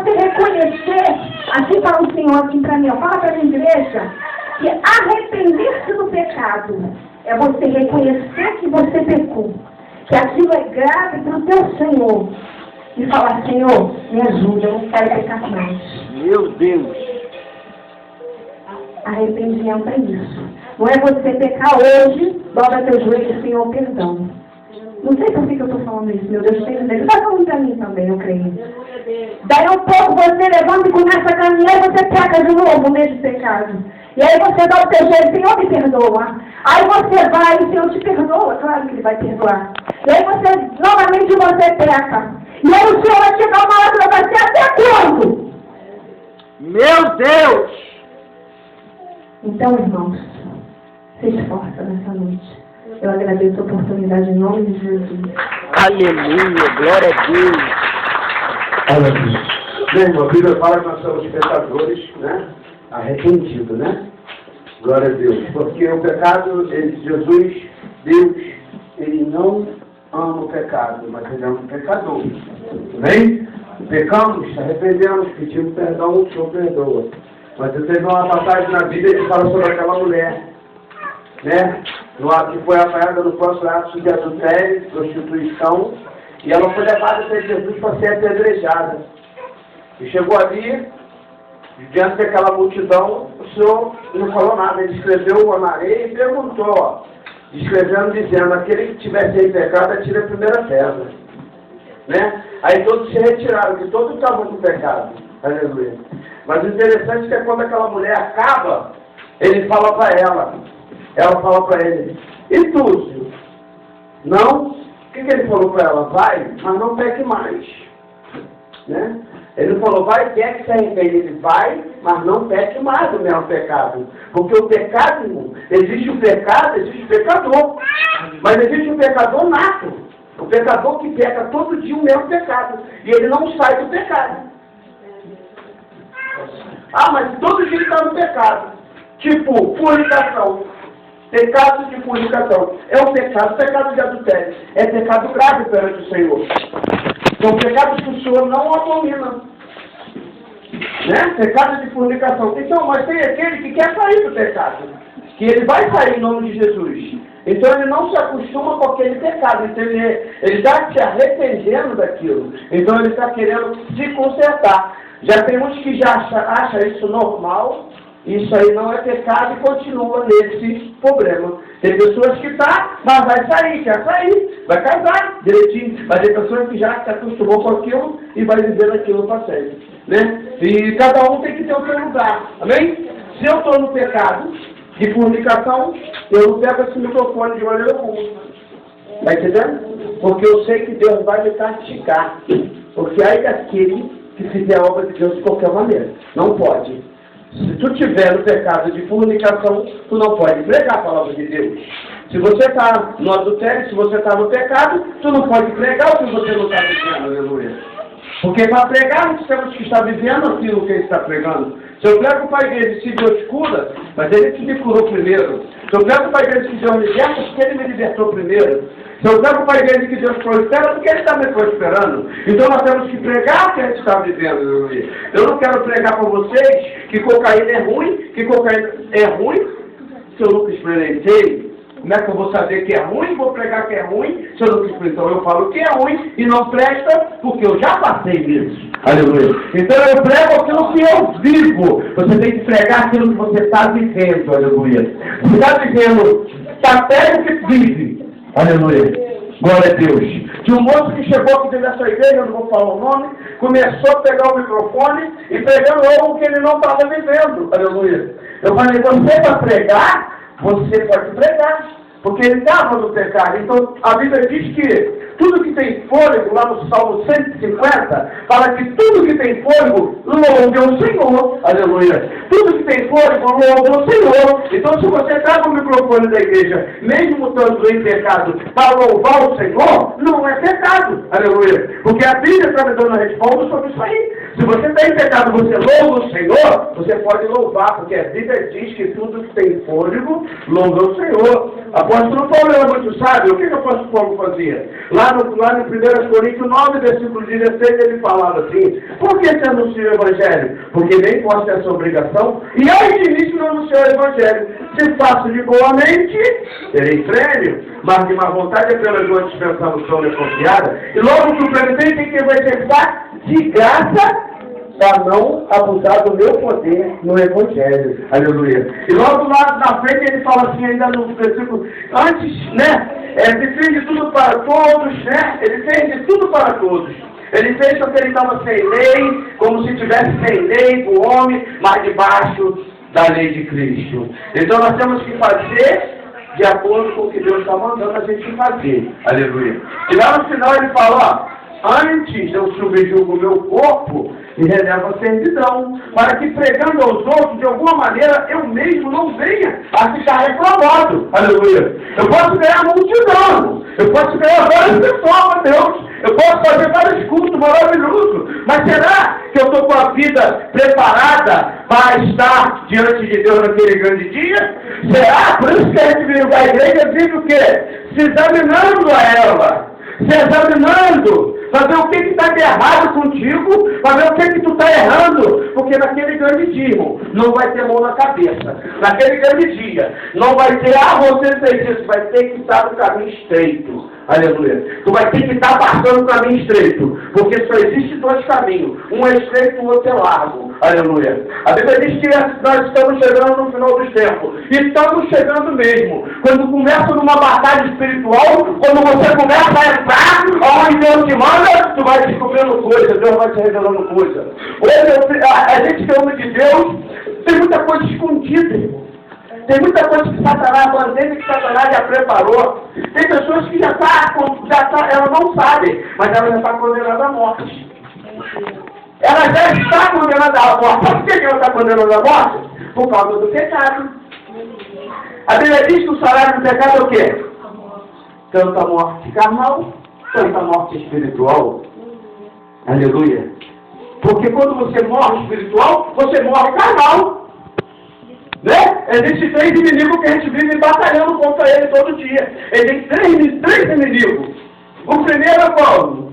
você reconhecer, assim fala o Senhor aqui para mim, ó, fala para a igreja, que arrepender-se do pecado é você reconhecer que você pecou, que aquilo é grave para o teu Senhor, e falar, Senhor, me ajuda, eu não quero pecar mais. Meu Deus! Arrependimento é isso. Não é você pecar hoje, dobra teu joelho, Senhor, perdão. Não sei por que eu estou falando isso, meu Deus, tem dele. Está falando para mim também, eu creio. Daí um pouco você levanta e começa a caminhar e você peca de novo no mesmo pecado. E aí você dá o teu joelho, Senhor, me perdoa. Aí você vai e o Senhor te perdoa, claro que Ele vai perdoar. E aí novamente você peca. E aí o Senhor vai te dar uma hora para você até quando? Meu Deus! Então, irmãos, se esforça nessa noite. Eu agradeço a oportunidade em nome de Jesus. Aleluia, glória a Deus. Aleluia. Bem, irmão, a Bíblia fala que nós somos pecadores, né? Arrependidos, né? Glória a Deus. Porque o pecado, Jesus, Deus, Ele não ama o pecado, mas Ele ama o pecador. Amém? Pecamos, arrependemos, pedimos perdão, o Senhor perdoa. Mas eu tenho uma passagem na Bíblia que fala sobre aquela mulher, né? Que foi apanhada no próximo ato de adultério, prostituição, e ela foi levada até Jesus para ser apedrejada. E chegou ali, diante daquela multidão, o Senhor não falou nada, ele escreveu na areia e perguntou, ó, escrevendo, dizendo, aquele que tiver sem pecado, atire a primeira pedra. Né? Aí todos se retiraram, que todos estavam com pecado. Aleluia. Mas o interessante é que quando aquela mulher acaba, ele fala para ela fala para ele, e tu, Senhor? Não? O que ele falou para ela? Vai, mas não peque mais. Né? Ele não falou, vai, peque, se arrepende. Ele vai, mas não peque mais do mesmo pecado. Porque o pecado, irmão, existe o pecado, existe o pecador. Mas existe o pecador nato. O pecador que peca todo dia o mesmo pecado. E ele não sai do pecado. Ah, mas todo dia ele está no pecado. Tipo, fornicação. Pecado de fornicação. É um pecado de adultério. É pecado grave perante o Senhor. São pecados que o Senhor não abomina. Né? Pecado de fornicação. Então, mas tem aquele que quer sair do pecado. Que ele vai sair em nome de Jesus. Então ele não se acostuma com aquele pecado. Então ele está se arrependendo daquilo. Então ele está querendo se consertar. Já tem uns que já acham isso normal. Isso aí não é pecado e continua nesse problema. Tem pessoas que mas vai sair, quer sair, vai casar direitinho. Mas tem pessoas que já se acostumou com aquilo e vai viver aquilo para sempre. Né? E cada um tem que ter o seu lugar. Amém? Se eu estou no pecado de fornicação, eu não pego esse microfone de maneira alguma. Está entendendo? Porque eu sei que Deus vai me castigar. Porque aí daquele que fizer a obra de Deus de qualquer maneira. Não pode. Se tu tiver no pecado de fornicação, tu não pode pregar a palavra de Deus. Se você está no adultério, se você está no pecado, tu não pode pregar o que você não está vivendo, aleluia. Porque para pregar, nós temos que estar vivendo aquilo que ele está pregando. Se eu prego para a igreja se Deus cura, mas ele que me curou primeiro. Se eu prego para a igreja que Deus liberta, porque ele me libertou primeiro. Se eu prego para a igreja que Deus prospera, porque ele está me prosperando. Então nós temos que pregar o que a gente está vivendo, aleluia. Eu não quero pregar para vocês que cocaína é ruim, se eu nunca experimentei. Como é que eu vou saber que é ruim? Vou pregar que é ruim, se eu nunca experimentei. Então eu falo que é ruim e não presta, porque eu já passei isso. Aleluia. Então eu prego aquilo que eu vivo. Você tem que pregar aquilo que você está vivendo, aleluia. Você está vivendo papel que vive. Aleluia. Glória a Deus. Tinha um moço que chegou aqui dentro dessa igreja, eu não vou falar o nome, começou a pegar o microfone e pregando algo que ele não estava vivendo. Aleluia. Eu falei, você vai pregar? Você pode pregar. Porque ele estava no pecado. Então a Bíblia diz que tudo que tem fôlego, lá no Salmo 150, fala que tudo que tem fôlego, louve ao Senhor. Aleluia. Tudo que tem fôlego, louve ao Senhor. Então se você está no microfone da igreja, mesmo estando em pecado, para louvar o Senhor, não é pecado. Aleluia. Porque a Bíblia está me dando a resposta sobre isso aí. Se você está em pecado, você louva o Senhor, você pode louvar, porque a Bíblia diz que tudo que tem fôlego, louva o Senhor. Apóstolo Paulo era muito sábio. O que o apóstolo Paulo fazia? Lá no 1 Coríntios 9, versículo 16, ele falava assim: por que se anuncia o Evangelho? Porque nem posso ter essa obrigação, e ao início não anunciou o Evangelho. Se faço de boa mente, terei prêmio, mas de má vontade é pela sua dispensação desconfiada. E logo que o prêmio tem que vai exercitar de graça, para não abusar do meu poder no Evangelho. Aleluia. E logo lá na frente ele fala assim, ainda no versículo, antes, né? Ele fez de tudo para todos, né? Ele fez de tudo para todos. Ele fez porque ele estava sem lei, como se tivesse sem lei o homem, mas debaixo da lei de Cristo. Então nós temos que fazer de acordo com o que Deus está mandando a gente fazer. Aleluia. E lá no final ele fala, ó, antes eu subjugo o meu corpo e reservo a servidão, para que pregando aos outros, de alguma maneira, eu mesmo não venha a ficar reclamado. Aleluia. Eu posso ganhar multidão, eu posso ganhar várias pessoas, meu Deus, eu posso fazer vários cultos maravilhosos, mas será que eu estou com a vida preparada para estar diante de Deus naquele grande dia? Será? Por isso que a gente vive da igreja, vive o quê? Se examinando a ela, se examinando, para ver o que está de errado contigo, para ver o que tu está errando, porque naquele grande dia, irmão, não vai ter mão na cabeça. Naquele grande dia, não vai ter, você fez isso, vai ter que estar no caminho estreito. Aleluia. Tu vai ter que estar passando o caminho estreito, porque só existe dois caminhos, um é estreito e o outro é largo. Aleluia. A Bíblia diz que nós estamos chegando no final dos tempos. E estamos chegando mesmo. Quando começa numa batalha espiritual, quando você começa a entrar, onde Deus te manda, tu vai descobrindo coisas, Deus vai te revelando coisas. Hoje, a gente que ama de Deus, tem muita coisa escondida, irmão. Tem muita coisa que Satanás, bandeira que Satanás já preparou. Tem pessoas que já tá, ela não sabe, mas ela já está condenada à morte. Ela já está condenada à morte. Sabe por que ela está condenada à morte? Por causa do pecado. A Bíblia diz que o salário do pecado é o quê? Tanto a morte carnal, tanto a morte espiritual. Aleluia. Porque quando você morre espiritual, você morre carnal. Né? Existem três inimigos que a gente vive batalhando contra ele todo dia. Existem três inimigos. O primeiro é qual?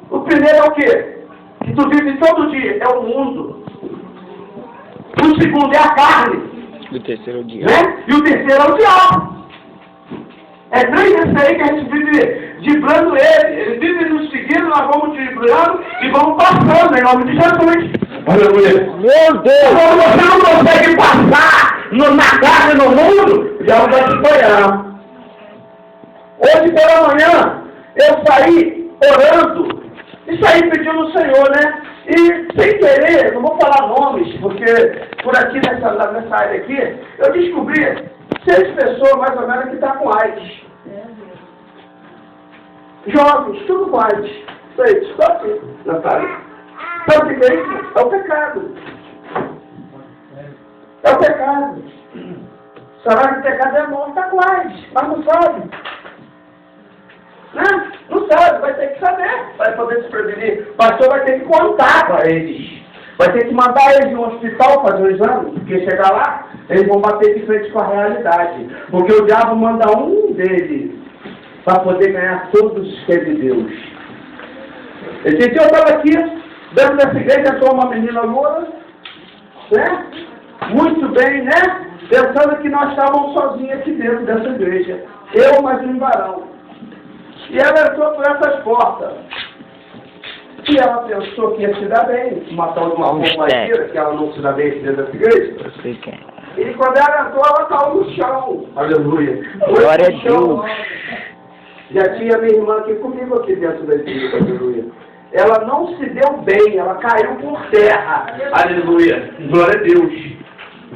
O primeiro é o quê? Que tu vive todo dia. É o mundo. O segundo é a carne. O terceiro é o diabo. Né? E o terceiro é o diabo. É três desses aí que a gente vive driblando ele. Ele vive nos seguindo, nós vamos driblando e vamos passando em nome de Jesus. Aleluia. Meu Deus! Quando você não consegue passar na carne e no mundo, o diabo vai te apoiar. Hoje pela manhã, eu saí orando e saí pedindo ao Senhor, né? E sem querer, não vou falar nomes, porque por aqui nessa área aqui, eu descobri 6 pessoas mais ou menos que estão com AIDS. Jovens, tudo com AIDS. 6, só aqui, Natália. Sabe o que é isso? É o pecado. É o pecado. O salário do pecado é morte, está com AIDS, mas não sabe. Né? Não sabe, vai ter que saber, vai poder se prevenir. O pastor vai ter que contar para eles. Vai ter que mandar eles no hospital fazer o exame, porque chegar lá, eles vão bater de frente com a realidade. Porque o diabo manda um deles para poder ganhar todos os que é de Deus. Esse dia eu estava aqui, dentro dessa igreja, sou uma menina loura, né? Muito bem, né? Pensando que nós estávamos sozinhos aqui dentro dessa igreja. Eu mais um varão. E ela entrou por essas portas. E ela pensou que ia se dar bem, uma tal de uma companheira, que ela não se dá bem dentro dessa igreja. Eu sei quem. E quando ela entrou, ela caiu no chão. Aleluia. Glória a Deus. Já tinha minha irmã aqui comigo aqui dentro da igreja. Aleluia. Ela não se deu bem, ela caiu por terra. Aleluia. Glória a Deus.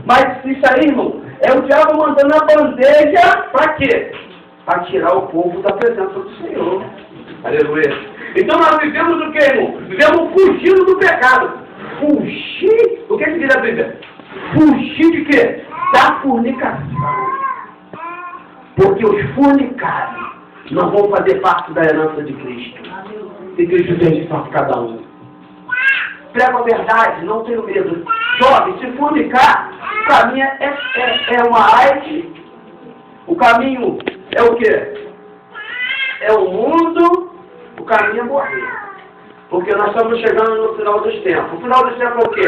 Mas isso aí, irmão, é o diabo mandando a bandeja para quê? Para tirar o povo da presença do Senhor. Aleluia. Então nós vivemos o que, irmão? Vivemos fugindo do pecado. Fugir? O que diz a Bíblia? Fugir de quê? Da fornicação. Porque os fornicados não vão fazer parte da herança de Cristo. E Cristo tem para cada um. prego a verdade, não tenho medo. Jovem, se fornicar, o caminho é uma arte. O caminho é o quê? É o mundo, o caminho é morrer. Porque nós estamos chegando no final dos tempos. O final dos tempos é o quê?